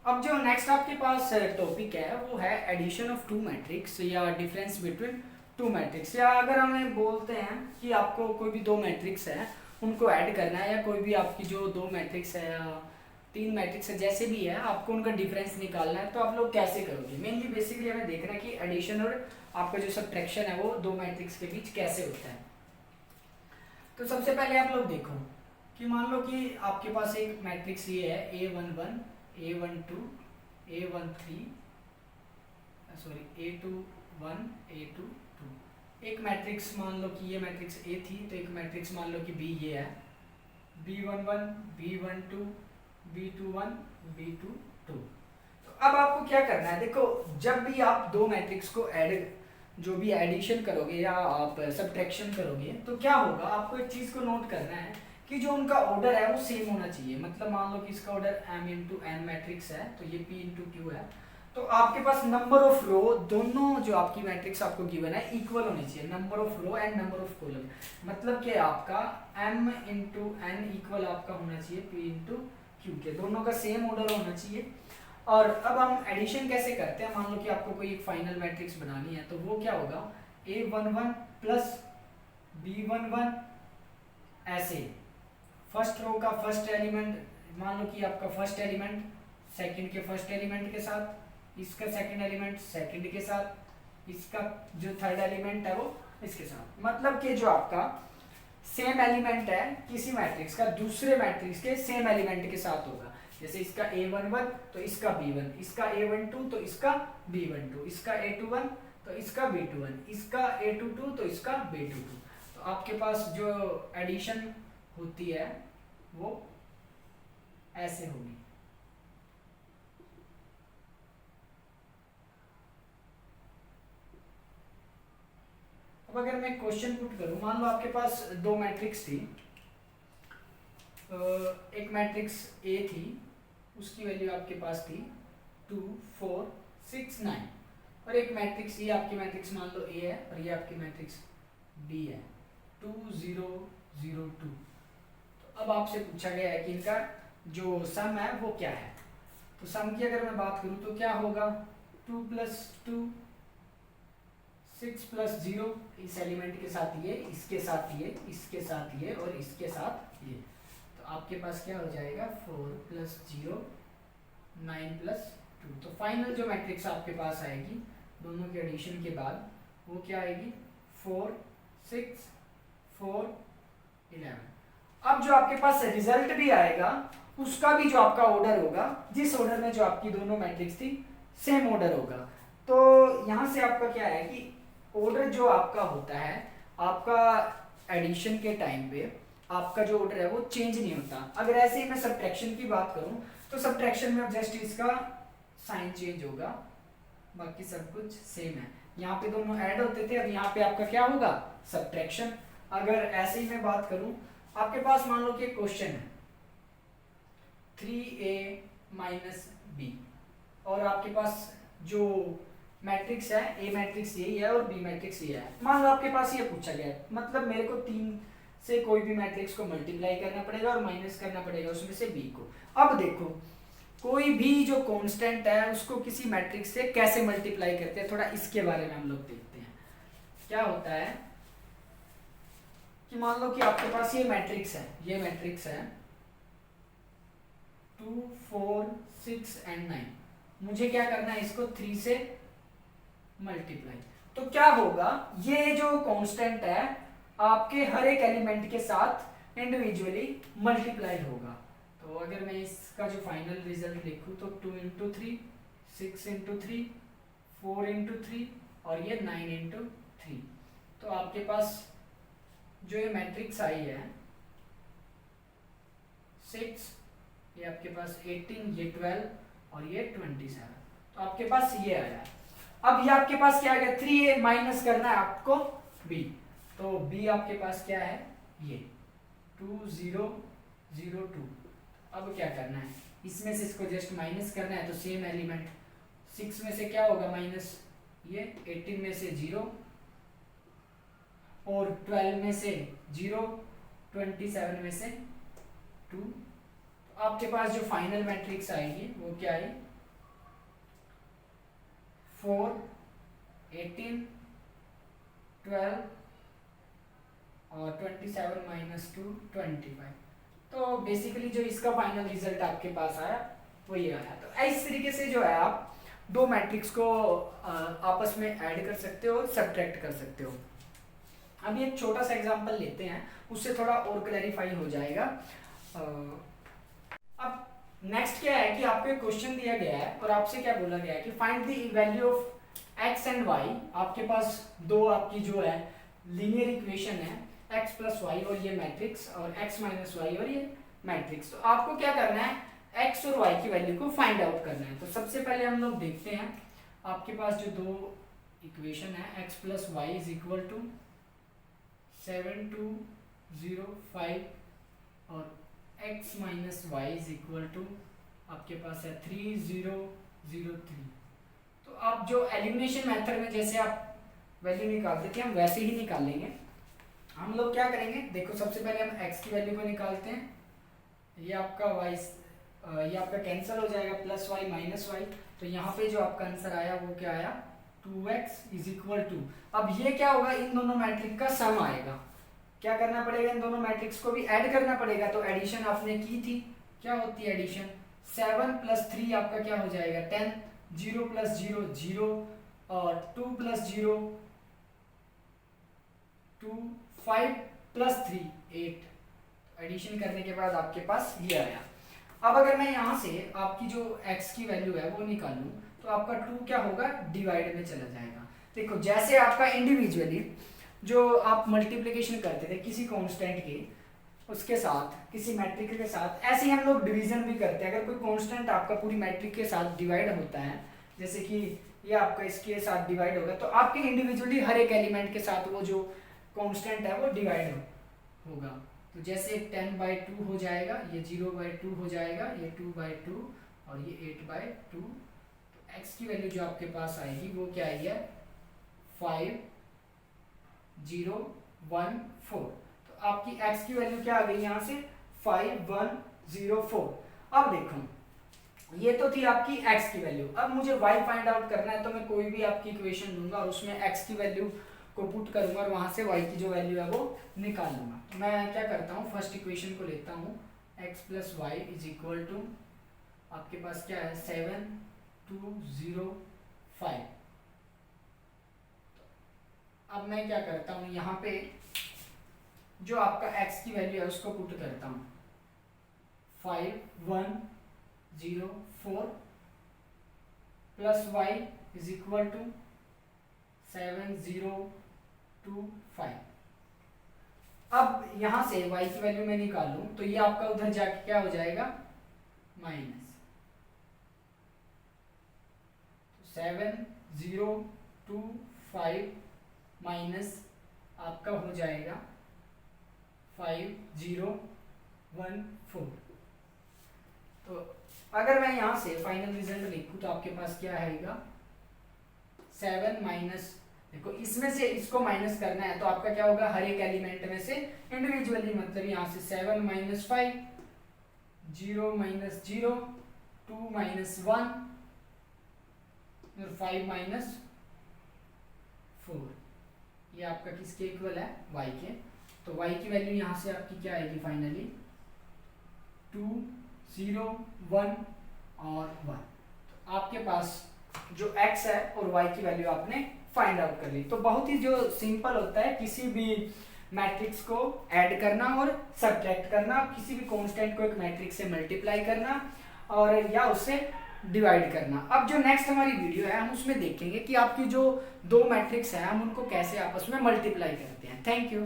अब जो नेक्स्ट आपके पास टॉपिक है वो है एडिशन ऑफ टू मैट्रिक्स या डिफरेंस बिटवीन टू मैट्रिक्स। या अगर हमें बोलते हैं कि आपको कोई भी दो मैट्रिक्स है उनको ऐड करना है, या कोई भी आपकी जो दो मैट्रिक्स है या तीन मैट्रिक्स है जैसे भी है आपको उनका डिफरेंस निकालना है, तो आप लोग कैसे करोगे। मेनली बेसिकली हमें देखना है कि एडिशन और आपका जो सब्ट्रैक्शन है वो दो मैट्रिक्स के बीच कैसे होता है। तो सबसे पहले आप लोग देखो कि मान लो कि आपके पास एक मैट्रिक्स ये है A11 A12 A13 sorry A21 A22। एक मैट्रिक्स मान लो कि ये मैट्रिक्स A थी, तो एक मैट्रिक्स मान लो कि B ये है B11 B12 B21 B22। तो अब आपको क्या करना है, देखो जब भी आप दो मैट्रिक्स को ऐड जो भी एडिशन करोगे या आप सब्ट्रैक्शन करोगे तो क्या होगा, आपको एक चीज़ को नोट करना है कि जो उनका ऑर्डर है वो सेम होना चाहिए। मतलब मान लो कि इसका order m into N matrix है तो ये p इंटू क्यू है, तो आपके पास नंबर ऑफ रो दोनों जो आपकी मैट्रिक्स आपको गिवन है इक्वल होनी चाहिए, number of row and number of column. मतलब कि आपका m इंटू एन इक्वल आपका होना चाहिए p इंटू क्यू के, दोनों का सेम ऑर्डर होना चाहिए। और अब हम एडिशन कैसे करते हैं, मान लो कि आपको कोई एक फाइनल मैट्रिक्स बनानी है तो वो क्या होगा A11 प्लस B11 ऐसे फर्स्ट रो का फर्स्ट एलिमेंट, मान लो कि आपका फर्स्ट एलिमेंट सेकंड के फर्स्ट एलिमेंट के साथ, इसका सेकंड एलिमेंट सेकंड के साथ, इसका जो थर्ड एलिमेंट है वो इसके साथ। मतलब कि जो आपका सेम एलिमेंट है किसी मैट्रिक्स का दूसरे मैट्रिक्स के सेम एलिमेंट के साथ होगा। जैसे इसका A11 तो इसका B1, इसका A12 तो इसका B12, इसका A21 तो इसका B21, इसका A22 तो इसका B22। तो आपके पास जो एडिशन होती है वो ऐसे होगी। अब अगर मैं क्वेश्चन पुट करूं, मान लो आपके पास दो मैट्रिक्स थी, एक मैट्रिक्स A थी उसकी वैल्यू आपके पास थी 2 4 6 9, और एक मैट्रिक्स ये आपकी मैट्रिक्स मान लो A है और ये आपकी मैट्रिक्स B है 2 0 0 2। तो अब आपसे पूछा गया है कि इनका जो सम है वो क्या है। तो सम की अगर मैं बात करूं तो क्या होगा 2 प्लस 2 6 प्लस 0, इस एलिमेंट के साथ ये, इसके साथ ये, इसके साथ ये और इसके साथ ये। तो आपके पास क्या हो जाएगा 4 प्लस 0 9 प्लस 2। तो फाइनल जो मैट्रिक्स आपके पास आएगी दोनों के एडिशन के बाद वो क्या आएगी 4 6 4 11। अब जो आपके पास रिजल्ट भी आएगा उसका भी जो आपका ऑर्डर होगा, जिस ऑर्डर में जो आपकी दोनों मैट्रिक्स थी सेम ऑर्डर होगा। तो यहाँ से आपका क्या है कि ऑर्डर जो आपका होता है आपका एडिशन के टाइम पे आपका जो ऑर्डर है वो चेंज नहीं होता। अगर ऐसे ही मैं सब्ट्रैक्शन की बात करूं तो सब्ट्रैक्शन में जस्ट इसका साइन चेंज होगा, बाकी सब कुछ सेम है। यहाँ पे दोनों ऐड होते थे, अब यहाँ पे आपका क्या होगा सब्ट्रैक्शन। अगर ऐसे ही मैं बात करूं, आपके पास मान लो कि क्वेश्चन है 3a माइनस b, और आपके पास जो मैट्रिक्स है ए मैट्रिक्स यही है और बी मैट्रिक्स ये है। मान लो आपके पास ये पूछा गया है, मतलब मेरे को 3 से कोई भी मैट्रिक्स को मल्टीप्लाई करना पड़ेगा और माइनस करना पड़ेगा उसमें से बी को। अब देखो कोई भी जो कांस्टेंट है उसको किसी मैट्रिक्स से कैसे मल्टीप्लाई करते हैं, थोड़ा इसके बारे में हम लोग देखते हैं। क्या होता है कि मान लो कि आपके पास ये मैट्रिक्स है, ये मैट्रिक्स है 2 4 6 एंड 9। मुझे क्या करना है इसको 3 से मल्टीप्लाई। तो क्या होगा ये जो कांस्टेंट है आपके हर एक एलिमेंट के साथ इंडिविजुअली मल्टीप्लाई होगा। तो अगर मैं इसका जो फाइनल रिजल्ट लिखूं तो 2 इंटू 3 6 इंटू 3 4 इंटू 3 और ये 9 इंटू 3। तो आपके पास जो ये मैट्रिक्स आई है 6, ये आपके पास 18, ये 12 और ये 27। तो आपके पास ये आया। अब ये आपके पास क्या आ गया 3a माइनस करना है आपको b, तो b आपके पास क्या है ये 2 0 0 2। अब क्या करना है इसमें से इसको जस्ट माइनस करना है, तो सेम एलिमेंट 6 में से क्या होगा माइनस ये 18 में से 0 और 12 में से 0 27 में से 2। तो आपके पास जो फाइनल मैट्रिक्स आएगी वो क्या है 4, 18, 12 और 27 माइनस 2, 25। तो बेसिकली जो इसका फाइनल रिजल्ट आपके पास आया वो ये आया। तो इस तरीके से जो है आप दो मैट्रिक्स को आपस में ऐड कर सकते हो और सब्ट्रैक्ट कर सकते हो। अब एक छोटा सा एग्जांपल लेते हैं, उससे थोड़ा और क्लैरिफाई हो जाएगा। अब नेक्स्ट क्या है कि आपको एक क्वेश्चन दिया गया है और आपसे क्या बोला गया है कि find the value of X and Y. आपके पास दो आपकी जो है लीनियर इक्वेशन है, x प्लस वाई और ये मैट्रिक्स, और x माइनस वाई और ये मैट्रिक्स। तो आपको क्या करना है, x और y की वैल्यू को फाइंड आउट करना है। तो सबसे पहले हम लोग देखते हैं आपके पास जो दो इक्वेशन है, x plus Y is equal to 7205 और x minus Y is equal to आपके पास है 3003। तो आप जो एलिमिनेशन मेथड में जैसे आप वैल्यू निकालते थे हम वैसे ही निकालेंगे। हम लोग क्या करेंगे, देखो सबसे पहले हम x की वैल्यू को निकालते हैं। ये आपका y ये आपका कैंसिल हो जाएगा, प्लस वाई माइनस वाई। तो यहाँ पे जो आपका आंसर आया वो क्या आया, 2x इज इक्वल टू। अब ये क्या होगा, इन दोनों मैट्रिक्स का सम आएगा। क्या करना पड़ेगा, इन दोनों मैट्रिक्स को भी ऐड करना पड़ेगा। तो एडिशन आपने की थी, क्या होती है एडिशन, 7 प्लस 3 आपका क्या हो जाएगा 10, 0 प्लस 0 0 और 2 प्लस 0 2, 5 प्लस 3 8। एडिशन करने के बाद आपके पास ये आया। अब अगर मैं यहाँ से आपकी जो x की वैल्यू है वो निकालूं तो आपका 2 क्या होगा, डिवाइड में चला जाएगा। देखो जैसे आपका इंडिविजुअली जो आप मल्टीप्लिकेशन करते थे किसी कांस्टेंट के उसके साथ, किसी मैट्रिक के साथ, ऐसे ही हम लोग डिवीजन भी करते हैं। अगर कोई कांस्टेंट आपका पूरी मैट्रिक के साथ डिवाइड होता है, जैसे कि ये आपका इसके साथ डिवाइड होगा, तो आपके इंडिविजुअली हर एक एलिमेंट के साथ वो जो कांस्टेंट है वो डिवाइड होगा। तो जैसे 10/2 हो जाएगा, ये 0/2 हो जाएगा, ये 2/2 और ये 8/2। तो x की वैल्यू जो आपके पास आएगी वो क्या आई है, 5014। तो आपकी x की वैल्यू क्या आ गई यहाँ से, 5104। अब देखो ये तो थी आपकी x की वैल्यू। अब मुझे y फाइंड आउट करना है, तो मैं कोई भी आपकी इक्वेशन दूंगा और उसमें x की वैल्यू को पुट करूंगा और वहां से y की जो वैल्यू है वो निकाल लूंगा। तो मैं क्या करता हूँ, फर्स्ट इक्वेशन को लेता हूँ, x plus Y is equal to आपके पास क्या है 7205। अब मैं क्या करता हूँ, यहाँ पे जो आपका x की वैल्यू है उसको पुट करता हूँ, 5104 plus y is equal to 7025। अब यहां से y की वैल्यू मैं निकालूं तो ये आपका उधर जाके क्या हो जाएगा, माइनस 7025 माइनस आपका हो जाएगा 5014। तो अगर मैं यहां से फाइनल रिजल्ट लिखूं तो आपके पास क्या आएगा, 7 माइनस, देखो इसमें से इसको माइनस करना है तो आपका क्या होगा, हर एक एलिमेंट में से इंडिविजुअली, मतलब यहाँ से 7 माइनस 5, 0 माइनस 0, 2 माइनस 1 और 5 माइनस 4। ये आपका किसके इक्वल है, y के। तो y की वैल्यू यहाँ से आपकी क्या आएगी फाइनली, 2, 0, 1 और 1। तो आपके पास जो x है और y की वैल्यू आपने फाइंड आउट कर ली। तो बहुत ही जो सिंपल होता है किसी भी मैट्रिक्स को ऐड करना और सब्ट्रैक्ट करना, किसी भी कांस्टेंट को एक मैट्रिक्स से मल्टीप्लाई करना और या उससे डिवाइड करना। अब जो नेक्स्ट हमारी वीडियो है हम उसमें देखेंगे कि आपकी जो दो मैट्रिक्स है हम उनको कैसे आपस में मल्टीप्लाई करते हैं। Thank you.